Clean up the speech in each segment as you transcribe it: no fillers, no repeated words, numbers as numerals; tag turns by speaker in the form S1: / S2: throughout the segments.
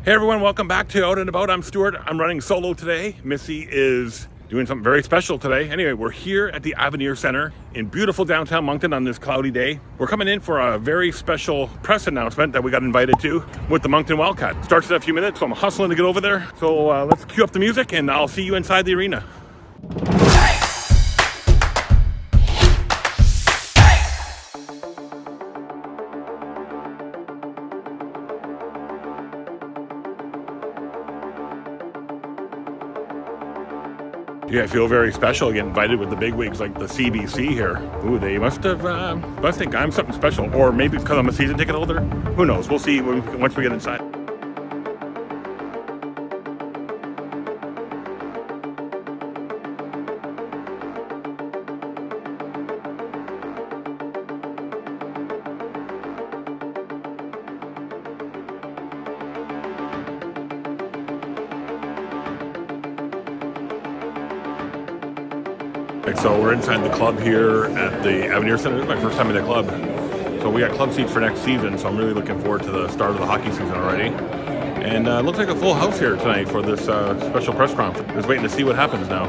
S1: Hey everyone, welcome back to Out and About. I'm Stuart. I'm running solo today. Missy is doing something very special today. Anyway, we're here at the Avenir Centre in beautiful downtown Moncton on this cloudy day. We're coming in for a very special press announcement that we got invited to with the Moncton Wildcats. Starts in a few minutes, so I'm hustling to get over there. So let's cue up the music and I'll see you inside the arena. Yeah, I feel very special getting invited with the bigwigs like the CBC here. Ooh, they must think I'm something special. Or maybe because I'm a season ticket holder. Who knows? We'll see once we get inside. So we're inside the club here at the Avenir Centre. This is my first time in the club. So we got club seats for next season, so I'm really looking forward to the start of the hockey season already. And it looks like a full house here tonight for this special press conference. Just waiting to see what happens now.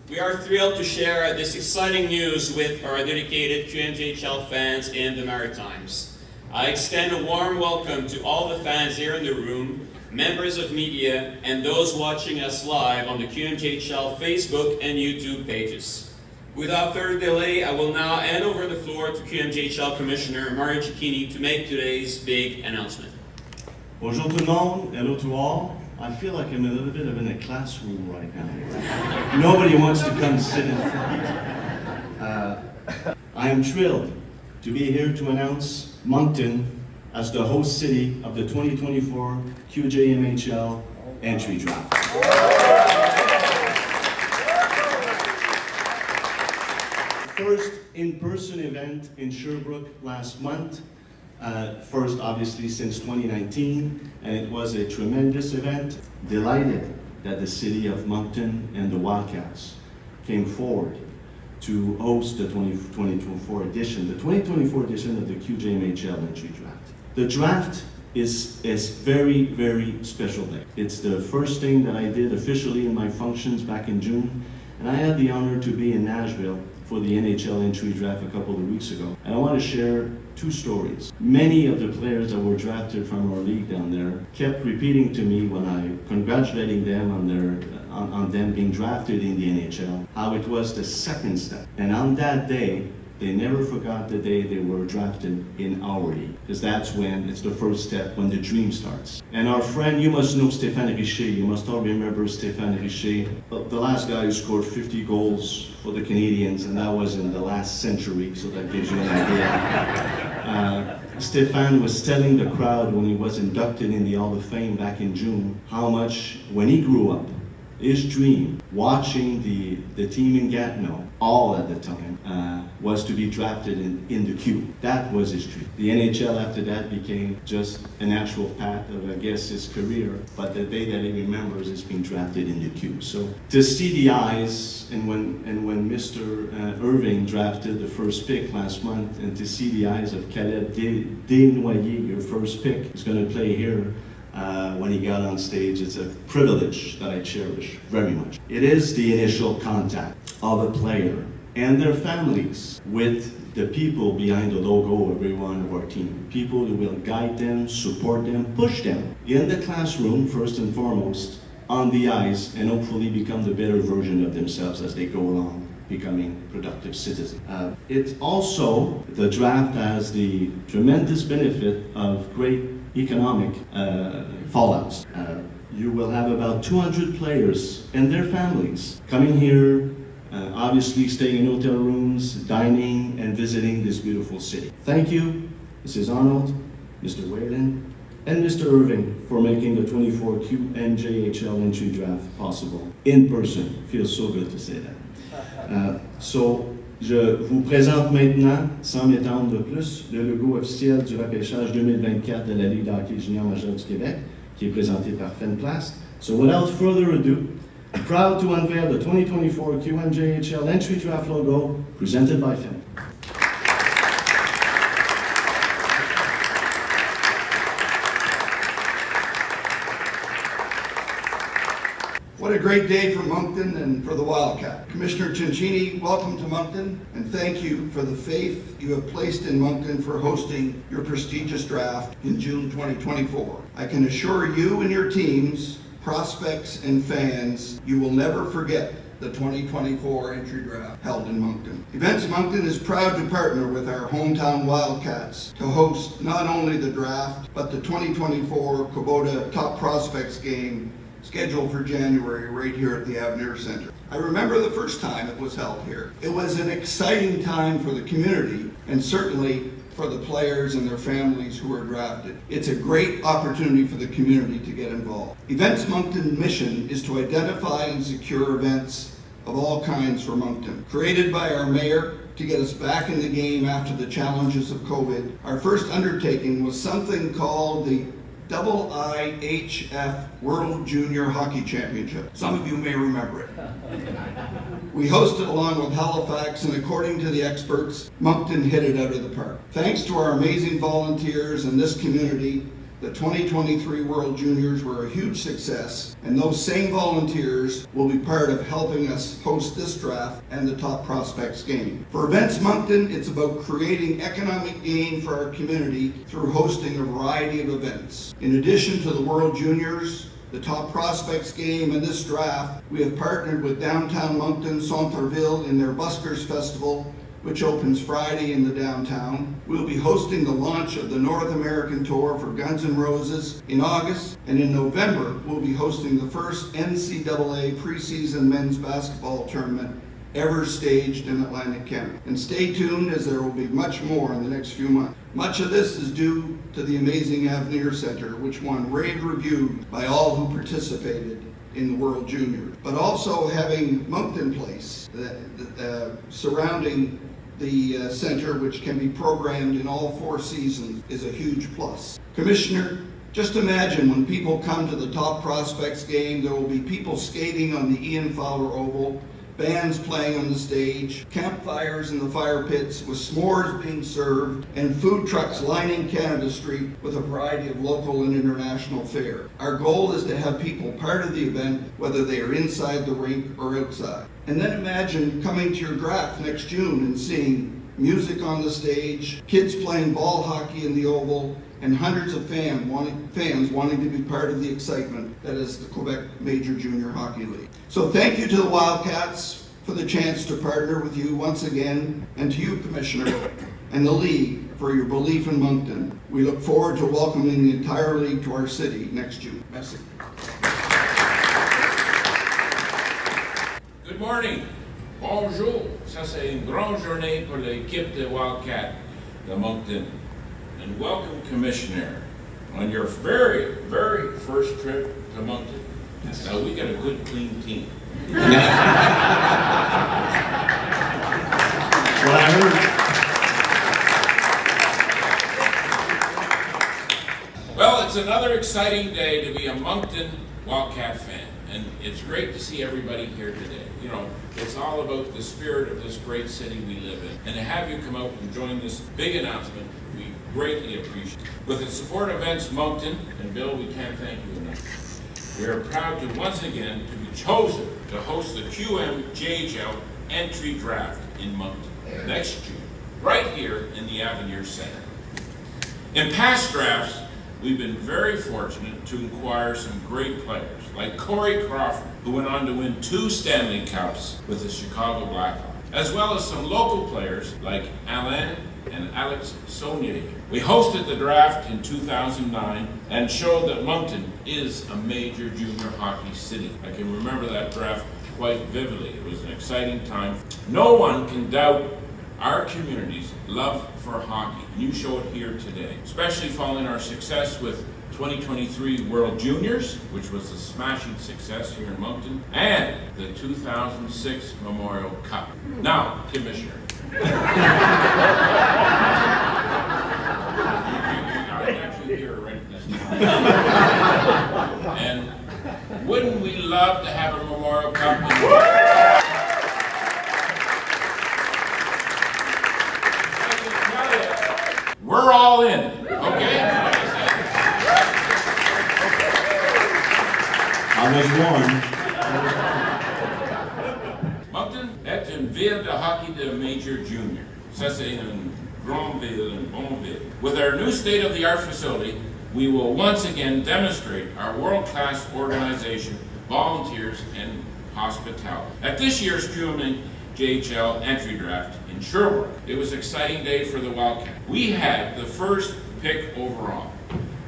S2: We are thrilled to share this exciting news with our dedicated QMJHL fans in the Maritimes. I extend a warm welcome to all the fans here in the room, members of media, and those watching us live on the QMJHL Facebook and YouTube pages. Without further delay, I will now hand over the floor to QMJHL Commissioner Cecchini to make today's big announcement.
S3: Bonjour tout le monde, hello to all. I feel like I'm a little bit of in a classroom right now. Nobody wants to come sit in front. I am thrilled to be here to announce Moncton as the host city of the 2024 QJHML Entry Draft. First in-person event in Sherbrooke last month. First, obviously, since 2019, and it was a tremendous event. Delighted that the city of Moncton and the Wildcats came forward to host the 2024 edition of the QJHML Entry Draft. The draft is very, very special day. It's the first thing that I did officially in my functions back in June, and I had the honor to be in Nashville for the NHL Entry Draft a couple of weeks ago. And I want to share two stories. Many of the players that were drafted from our league down there kept repeating to me when I congratulating them on them being drafted in the NHL, how it was the second step. And on that day, they never forgot the day they were drafted in our league, because that's when it's the first step, when the dream starts. And our friend, you must know Stéphane Richer, you must all remember Stéphane Richer, the last guy who scored 50 goals for the Canadians, and that was in the last century, so that gives you an idea. Stéphane was telling the crowd when he was inducted in the Hall of Fame back in June, how much, when he grew up, his dream, watching the team in Gatineau, all at the time, was to be drafted in the Q. That was his dream. The NHL after that became just a natural path of, I guess, his career, but the day that he remembers is being drafted in the Q. So to see the eyes, and when Mr. Irving drafted the first pick last month, and to see the eyes of Caleb Desnoyers, your first pick, is going to play here, when he got on stage, it's a privilege that I cherish very much. It is the initial contact of a player and their families with the people behind the logo of every one of our team. People who will guide them, support them, push them in the classroom first and foremost, on the ice, and hopefully become the better version of themselves as they go along, becoming productive citizens. It's also, the draft has the tremendous benefit of great economic fallouts. You will have about 200 players and their families coming here, obviously staying in hotel rooms, dining, and visiting this beautiful city. Thank you, Mrs. Arnold, Mr. Whalen, and Mr. Irving for making the 24 QMJHL Entry Draft possible. In person, feels so good to say that. Je vous présente maintenant, sans m'étendre de plus, le logo officiel du repêchage 2024 de la Ligue de hockey junior majeur du Québec, qui est présenté par Fenplast. So without further ado, I'm proud to unveil the 2024 QMJHL Entry Draft logo presented by Fen.
S4: What a great day for Moncton and for the Wildcat. Commissioner Cecchini, welcome to Moncton, and thank you for the faith you have placed in Moncton for hosting your prestigious draft in June 2024. I can assure you and your teams, prospects and fans, you will never forget the 2024 entry draft held in Moncton. Events Moncton is proud to partner with our hometown Wildcats to host not only the draft, but the 2024 Kubota Top Prospects game scheduled for January right here at the Avenir Centre. I remember the first time it was held here. It was an exciting time for the community and certainly for the players and their families who were drafted. It's a great opportunity for the community to get involved. Events Moncton's mission is to identify and secure events of all kinds for Moncton. Created by our mayor to get us back in the game after the challenges of COVID, our first undertaking was something called the IIHF World Junior Hockey Championship. Some of you may remember it. We hosted along with Halifax, and according to the experts, Moncton hit it out of the park. Thanks to our amazing volunteers and this community, the 2023 World Juniors were a huge success, and those same volunteers will be part of helping us host this draft and the Top Prospects game. For Events Moncton, it's about creating economic gain for our community through hosting a variety of events. In addition to the World Juniors, the Top Prospects game, and this draft, we have partnered with downtown Moncton Centreville in their Buskers Festival, which opens Friday in the downtown. We'll be hosting the launch of the North American Tour for Guns N' Roses in August, and in November, we'll be hosting the first NCAA preseason men's basketball tournament ever staged in Atlantic Canada. And stay tuned, as there will be much more in the next few months. Much of this is due to the amazing Avenir Centre, which won rave reviews by all who participated in the World Juniors, but also having Moncton Place surrounding the center, which can be programmed in all 4 seasons, is a huge plus. Commissioner, just imagine when people come to the Top Prospects game, there will be people skating on the Ian Fowler Oval, bands playing on the stage, campfires in the fire pits with s'mores being served, and food trucks lining Canada Street with a variety of local and international fare. Our goal is to have people part of the event, whether they are inside the rink or outside. And then imagine coming to your draft next June and seeing music on the stage, kids playing ball hockey in the Oval, and hundreds of fans wanting to be part of the excitement that is the Quebec Major Junior Hockey League. So thank you to the Wildcats for the chance to partner with you once again, and to you, Commissioner, and the League for your belief in Moncton. We look forward to welcoming the entire league to our city next June. Merci.
S5: Good morning. Bonjour. Ça, c'est une grande journée pour l'équipe de Wildcat de Moncton. And welcome, Commissioner, on your very, very first trip to Moncton. Now, we got a good, clean team.
S3: Well, I heard.
S5: Well, it's another exciting day to be a Moncton Wildcat fan, and it's great to see everybody here today. You know, it's all about the spirit of this great city we live in, and to have you come out and join this big announcement, we greatly appreciate it. With the support of Events Moncton, and Bill, we can't thank you enough. We are proud to once again to be chosen to host the QMJHL Entry Draft in Moncton next June, right here in the Avenir Centre. In past drafts, we've been very fortunate to acquire some great players, like Corey Crawford, who went on to win 2 Stanley Cups with the Chicago Blackhawks, as well as some local players like Alain and Alex Saunier. We hosted the draft in 2009 and showed that Moncton is a major junior hockey city. I can remember that draft quite vividly. It was an exciting time. No one can doubt our community's love for hockey, and you show it here today, especially following our success with 2023 World Juniors, which was a smashing success here in Moncton, and the 2006 Memorial Cup. Now, Commissioner. I'm actually here right this time. And love to have a Memorial Cup. We're all in, okay?
S3: I was warned.
S5: Moncton est unveiled de hockey de major junior. Ça c'est une grande ville, une bonne ville. With our new state-of-the-art facility, we will once again demonstrate our world-class organization, volunteers, and hospitality. At this year's QMJHL Entry Draft in Sherbrooke, it was an exciting day for the Wildcats. We had the first pick overall.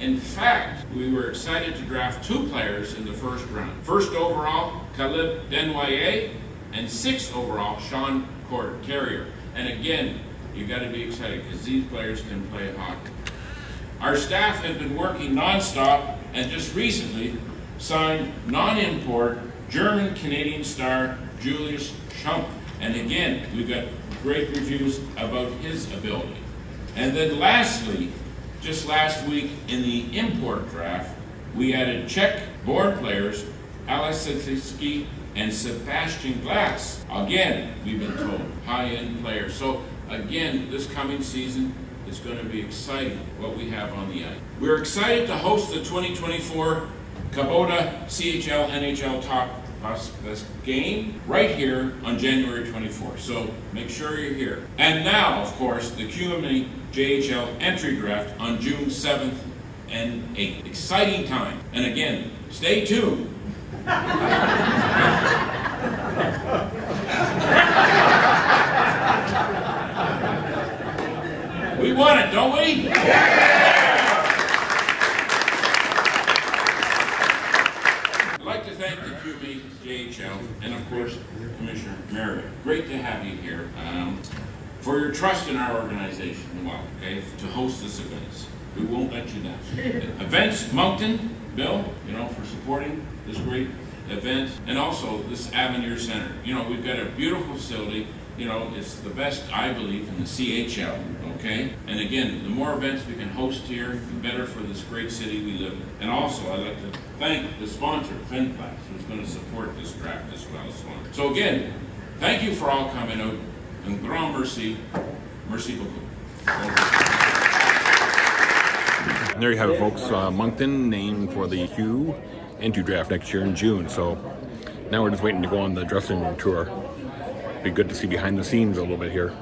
S5: In fact, we were excited to draft 2 players in the first round. First overall, Caleb Denoyer, and 6th overall, Sean Carrier. And again, you got to be excited because these players can play hockey. Our staff has been working nonstop and just recently signed non-import German-Canadian star Julius Schump. And again, we've got great reviews about his ability. And then lastly, just last week in the import draft, we added Czech-born players Alex Cecchini and Sebastian Glass. Again, we've been told, high-end players. So again, this coming season, it's going to be exciting what we have on the ice. We're excited to host the 2024 Kubota CHL NHL Top Prospects game right here on January 24th. So make sure you're here. And now, of course, the QMJHL Entry Draft on June 7th and 8th. Exciting time. And again, stay tuned. We want it, don't we? I'd like to thank the QMJHL and, of course, Commissioner Merritt. Great to have you here for your trust in our organization, okay, to host this event. We won't let you down. Events Moncton, Bill, for supporting this great event, and also this Avenir Centre. We've got a beautiful facility. It's the best, I believe, in the CHL, okay? And again, the more events we can host here, the better for this great city we live in. And also, I'd like to thank the sponsor, Fenplast, who's going to support this draft as well. So again, thank you for all coming out, and grand merci, merci beaucoup.
S1: There you have it, folks. Moncton named for the Q Entry Draft next year in June. So now we're just waiting to go on the dressing room tour. Be good to see behind the scenes a little bit here.